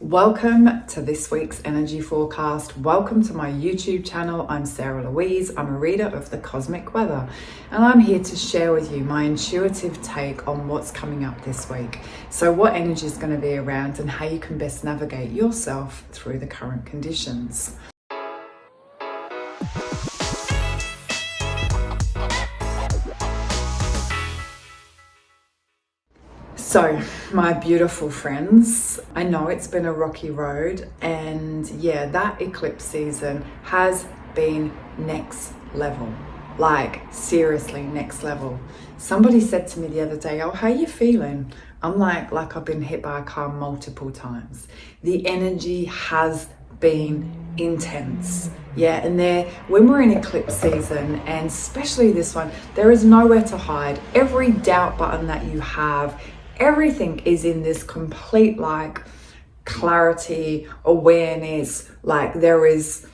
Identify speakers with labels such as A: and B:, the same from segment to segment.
A: Welcome to this week's energy forecast. Welcome to my YouTube channel. I'm Sarah Louise. I'm a reader of the cosmic weather, and I'm here to share with you my intuitive take on what's coming up this week. So what energy is going to be around and how you can best navigate yourself through the current conditions. So, my beautiful friends, I know it's been a rocky road, and yeah, that eclipse season has been next level. Like, seriously, next level. Somebody said to me the other day, "Oh, how you feeling?" I'm like I've been hit by a car multiple times. The energy has been intense. Yeah, and when we're in eclipse season, and especially this one, there is nowhere to hide. Every doubt button that you have, everything is in this complete clarity, awareness. There is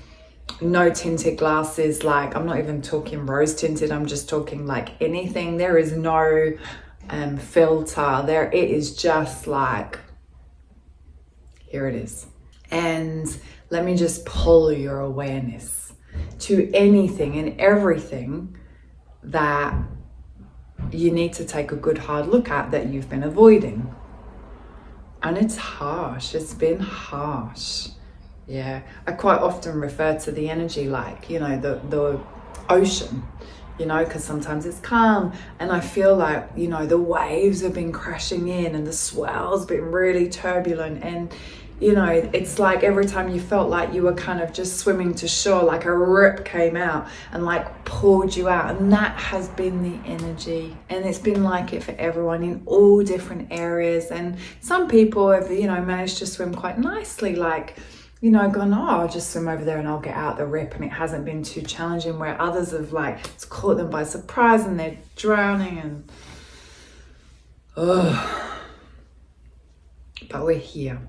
A: no tinted glasses. I'm not even talking rose tinted. I'm just talking anything. There is no filter there. It is just here it is. And let me just pull your awareness to anything and everything that you need to take a good hard look at that you've been avoiding. And it's harsh. It's been harsh. Yeah. I quite often refer to the energy the ocean, because sometimes it's calm, and I feel the waves have been crashing in and the swell's been really turbulent, and it's like every time you felt like you were kind of just swimming to shore, like a rip came out and pulled you out. And that has been the energy. And it's been like it for everyone in all different areas. And some people have, managed to swim quite nicely, gone, oh, I'll just swim over there and I'll get out the rip. And it hasn't been too challenging, where others have it's caught them by surprise and they're drowning and, but we're here.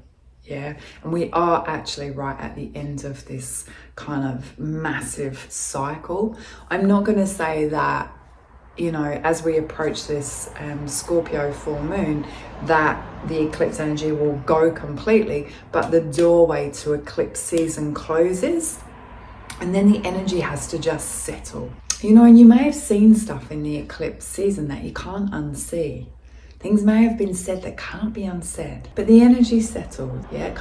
A: Yeah, and we are actually right at the end of this kind of massive cycle. I'm not going to say that, as we approach this Scorpio full moon, that the eclipse energy will go completely, but the doorway to eclipse season closes, and then the energy has to just settle. And you may have seen stuff in the eclipse season that you can't unsee. Things may have been said that can't be unsaid, but the energy settled. Yeah,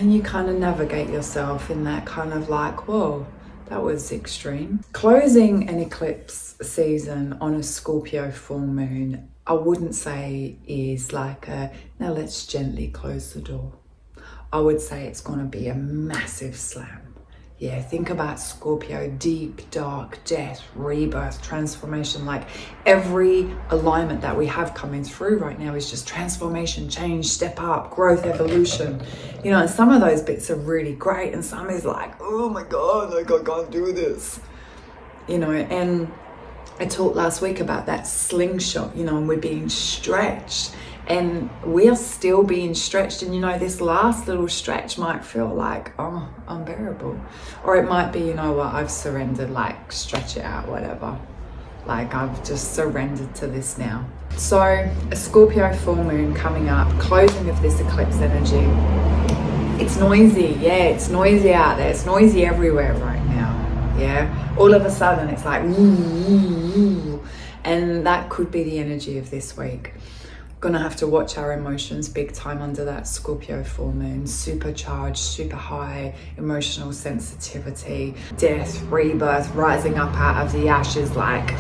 A: and you kind of navigate yourself in that kind of whoa, that was extreme. Closing an eclipse season on a Scorpio full moon, I wouldn't say is now let's gently close the door. I would say it's going to be a massive slam. Yeah, think about Scorpio, deep, dark, death, rebirth, transformation. Every alignment that we have coming through right now is just transformation, change, step up, growth, evolution. And some of those bits are really great, and some is oh my God, I can't do this. And I talked last week about that slingshot, and we're being stretched. And we are still being stretched, and this last little stretch might feel unbearable, or it might be, I've surrendered, stretch it out, whatever. I've just surrendered to this now. So a Scorpio full moon coming up, closing of this eclipse energy. It's noisy, yeah, it's noisy out there. It's noisy everywhere right now, yeah. All of a sudden it's ooh, and that could be the energy of this week. Gonna have to watch our emotions big time under that Scorpio full moon. Supercharged, super high emotional sensitivity, death, rebirth, rising up out of the ashes, quite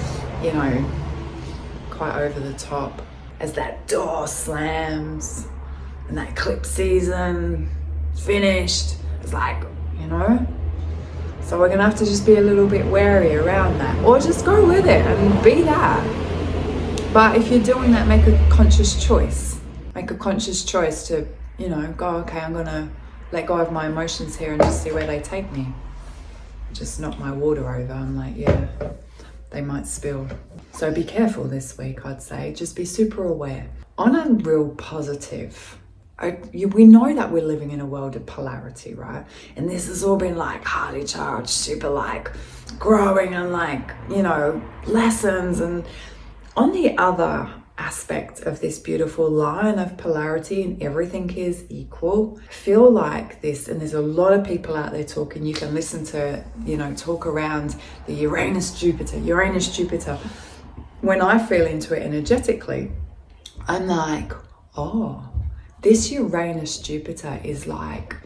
A: over the top, as that door slams and that eclipse season finished. It's so we're gonna have to just be a little bit wary around that, or just go with it and be that. But if you're doing that, make a conscious choice. Make a conscious choice to, go, okay, I'm going to let go of my emotions here and just see where they take me. Just knock my water over. I'm yeah, they might spill. So be careful this week, I'd say. Just be super aware. On a real positive, we know that we're living in a world of polarity, right? And this has all been highly charged, super growing and lessons. And on the other aspect of this beautiful line of polarity and everything is equal. I feel like this, and there's a lot of people out there talking, you can listen to, talk around the Uranus Jupiter. When I feel into it energetically, I'm like, oh, this Uranus Jupiter is like,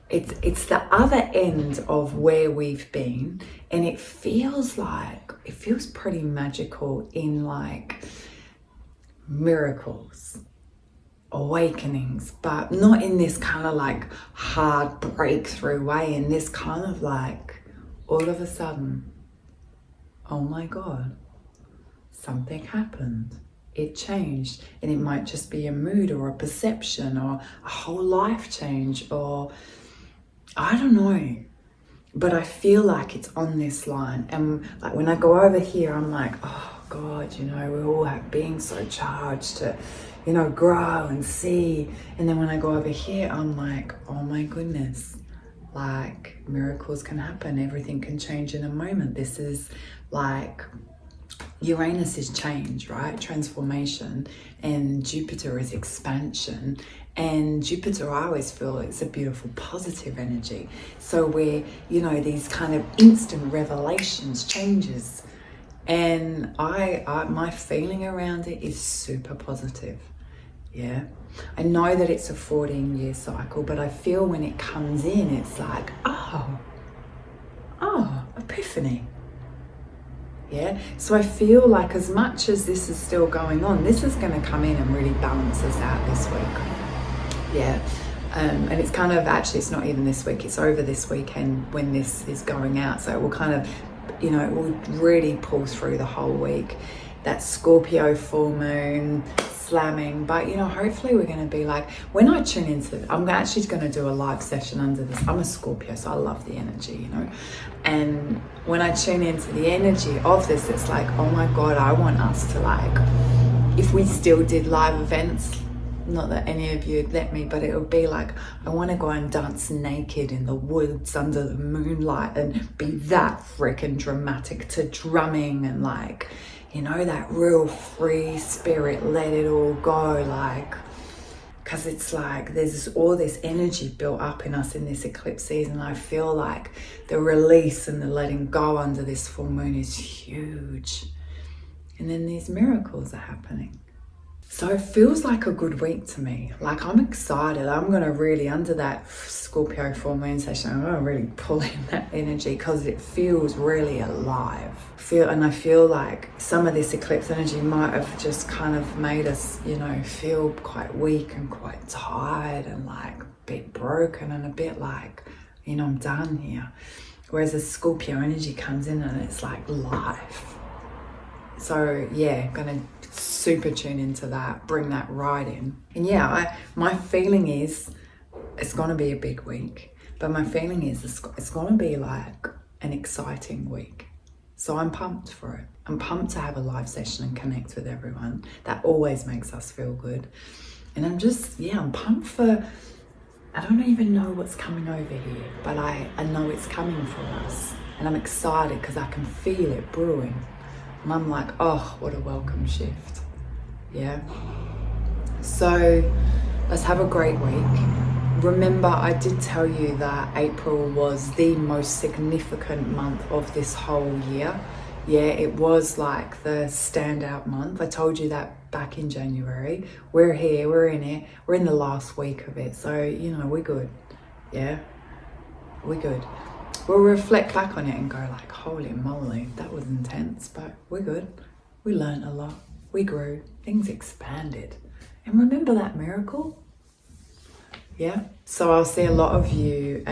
A: it's the other end of where we've been, and it feels pretty magical in like miracles, awakenings, but not in this kind of like hard breakthrough way, in this kind of like all of a sudden, oh my God, something happened. It changed, and it might just be a mood or a perception or a whole life change, or I don't know, but I feel like it's on this line. And like when I go over here, I'm like, oh God, we all have being so charged to, grow and see. And then when I go over here, I'm like, oh my goodness, like miracles can happen. Everything can change in a moment. This is like, Uranus is change, right? Transformation, and Jupiter is expansion. And Jupiter, I always feel it's a beautiful positive energy. So where, these kind of instant revelations, changes. And my feeling around it is super positive. Yeah. I know that it's a 14-year cycle, but I feel when it comes in, it's like, oh, epiphany. Yeah, so I feel like as much as this is still going on, this is going to come in and really balance us out this week. Yeah, and it's kind of, actually it's not even this week, it's over this weekend when this is going out, so it will kind of, it will really pull through the whole week. That Scorpio full moon slamming, but hopefully we're going to be like, when I tune into it, I'm actually going to do a live session under this. I'm a Scorpio, so I love the energy, and when I tune into the energy of this, it's like, oh my God, I want us to like, if we still did live events, not that any of you would let me, but it would be like, I want to go and dance naked in the woods under the moonlight and be that freaking dramatic to drumming and like, that real free spirit, let it all go, like, because it's like there's all this energy built up in us in this eclipse season. I feel like the release and the letting go under this full moon is huge. And then these miracles are happening. So it feels like a good week to me. Like I'm excited. I'm going to really, under that Scorpio full moon session, I'm going to really pull in that energy because it feels really alive. And I feel like some of this eclipse energy might have just kind of made us, feel quite weak and quite tired and like a bit broken and a bit like, I'm done here. Whereas the Scorpio energy comes in and it's like life. So yeah, gonna super tune into that, bring that right in. And yeah, my feeling is it's gonna be a big week, but my feeling is it's gonna be like an exciting week. So I'm pumped for it. I'm pumped to have a live session and connect with everyone. That always makes us feel good. And I'm pumped for, I don't even know what's coming over here, but I know it's coming for us. And I'm excited because I can feel it brewing. And I'm like, oh, what a welcome shift. Yeah. So let's have a great week. Remember, I did tell you that April was the most significant month of this whole year. Yeah, it was like the standout month. I told you that back in January. We're here, we're in it. We're in the last week of it. So, we're good. Yeah, we're good. We'll reflect back on it and go like, holy moly, that was intense, but we're good. We learned a lot. We grew. Things expanded. And remember that miracle? Yeah. So I'll see a lot of you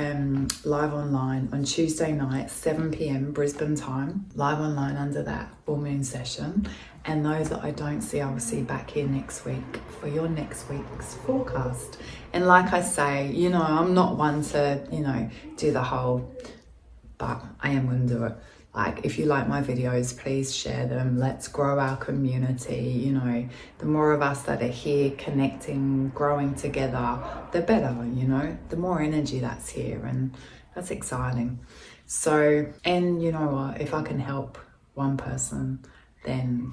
A: live online on Tuesday night, 7 p.m. Brisbane time, live online under that full moon session. And those that I don't see, I will see back here next week for your next week's forecast. And like I say, I'm not one to, do the whole, but I am going to do it. Like, if you like my videos, please share them. Let's grow our community. The more of us that are here connecting, growing together, the better, the more energy that's here, and that's exciting. So, and you know what, if I can help one person, then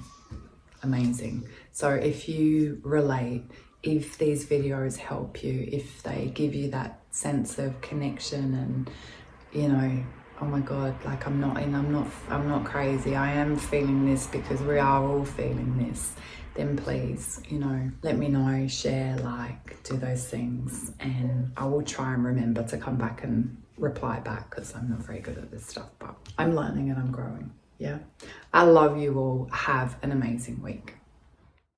A: amazing. So if you relate, if these videos help you, if they give you that sense of connection and, you know, oh my God, like I'm not crazy, I am feeling this because we are all feeling this, then please, you know, let me know, share, like, do those things, and I will try and remember to come back and reply back, because I'm not very good at this stuff, but I'm learning and I'm growing. Yeah, I love you all. Have an amazing week.